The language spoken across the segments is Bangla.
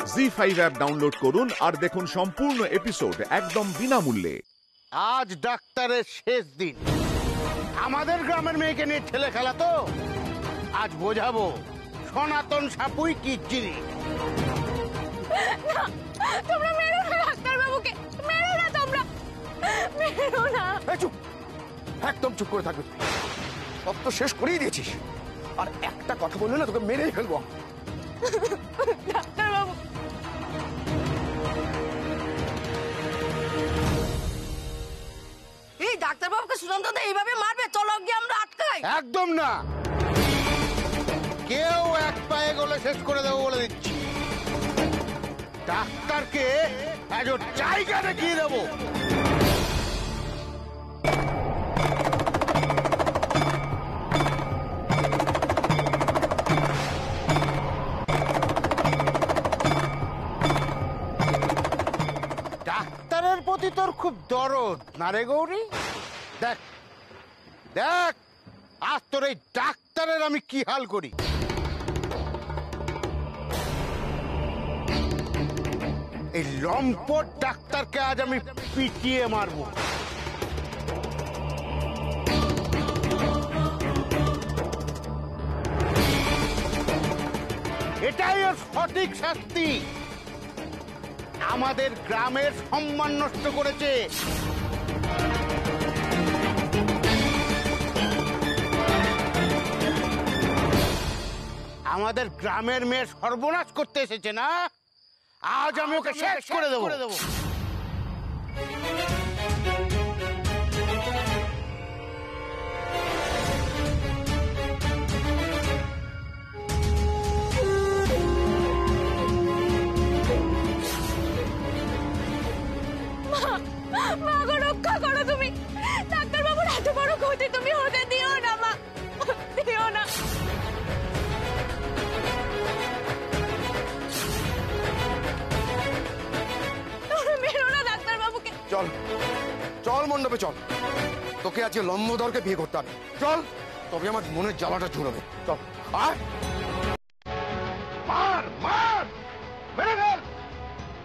জি5 অ্যাপ ডাউনলোড করুন আর দেখুন সম্পূর্ণ এপিসোড একদম বিনামূল্যে। আজ ডাক্তারের শেষ দিন। আমাদের গ্রামের মেয়েকে নিয়ে ছেলে খেলা তো আজ বোঝাবো সনাতন সাপুই কি জিনিস। তোমরা মেরো না ডাক্তার বাবুকে, মেরো না তোমরা, মেরো না। চুপ, একদম চুপ করে থাকবে। সব তো শেষ করেই দিয়েছিস, আর একটা কথা বললে না তোকে মেরেই ফেলবো। ডাক্তার বাবু, এই ডাক্তার বাবুকে সুনন্দ দা এইভাবে মারবে? চলো গিয়ে আমরা আটকাই। একদম না, কেউ এক পায়ে গলে শেষ করে দেবো বলে দিচ্ছি। ডাক্তারকে আজ ওর জায়গা দেখিয়ে দেবো। ডাক্তারের প্রতি তোর খুব দরদ না রে গৌরী? দেখ দেখ, আজ তোর এই ডাক্তারের আমি কি হাল করি। এই লম্পট ডাক্তারকে আজ আমি পিটিয়ে মারবো। এটাই ওর সঠিক শাস্তি। আমাদের গ্রামের সম্মান নষ্ট করেছে। আমাদের গ্রামের মেয়ে সর্বনাশ করতে এসেছে না, আজ আমি ওকে শেষ করে দেবো। মা গো, রক্ষা করো তুমি। ডাক্তার বাবুর এত বড় ক্ষতি তুমি হতে দিও না মা, দিও না। তোমরা মেরো না ডাক্তার বাবুকে। চল চল মণ্ডপে চল, তোকে আজকে লম্বদরকে বিয়ে করতে হবে। চল, তবে আমার মনের জ্বালাটা জুড়বে। চল আর মার মার, মেরে ফেল,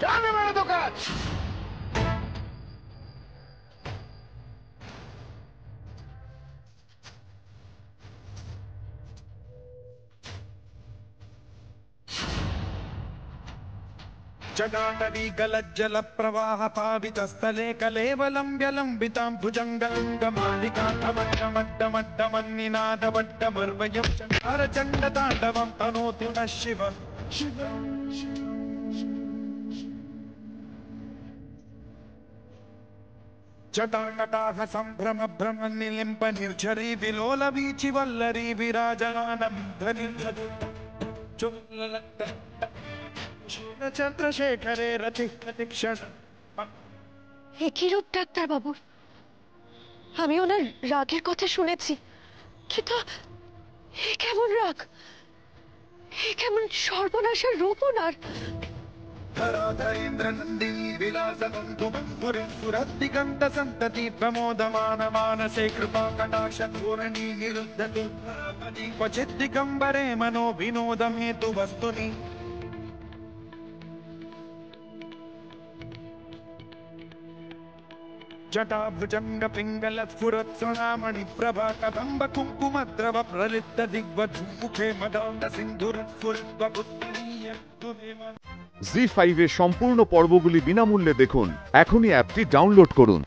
জানে মেরে দো কাজ। जटाटवीगलज्जलप्रवाहपावितस्थले कलेवलं व्यलम्बितां भुजङ्गलिङ्गमालिकाठमट्टमट्टमन्निनादवट्टमर्वयं चण्डारचण्डताण्डवं तनोतु नः शिव शिव। जटाकटाह सम्भ्रम भ्रम निलिम्प निर्झरी विलोलवीचि वल्लरी विराजमानधरी চন্দ্রশেখরে রতিক্ষণ। একই রূপ ডাক্তার বাবু, আমি ওনার রাগের কথা শুনেছি, কিন্তু এ কেমন রাগ, এ কেমন সর্বনাশের রূপ ওনার। ইন্দ্রনন্দিনী বিলাসবন্ধু বন্ধুরিপুরদিগন্ত সন্ততি প্রমোদমান মানসে কৃপা কটাক্ষ ধূরণী নিরুদ্ধতি ক্বচিৎ দিগম্বরে মনো বিনোদমেতু বস্তুনি। जटाभुजंग पिंगल स्फुरत्सुनामणि प्रभा कदंब कुंकुमद्रव प्रलिप्त दिग्वधूमुखे मदान्त सिंधुर स्फुरत्वपुत्तनीय तुमेव। জি5 এর সম্পূর্ণ পর্বগুলি বিনামূল্যে দেখুন, এখনই অ্যাপটি ডাউনলোড করুন।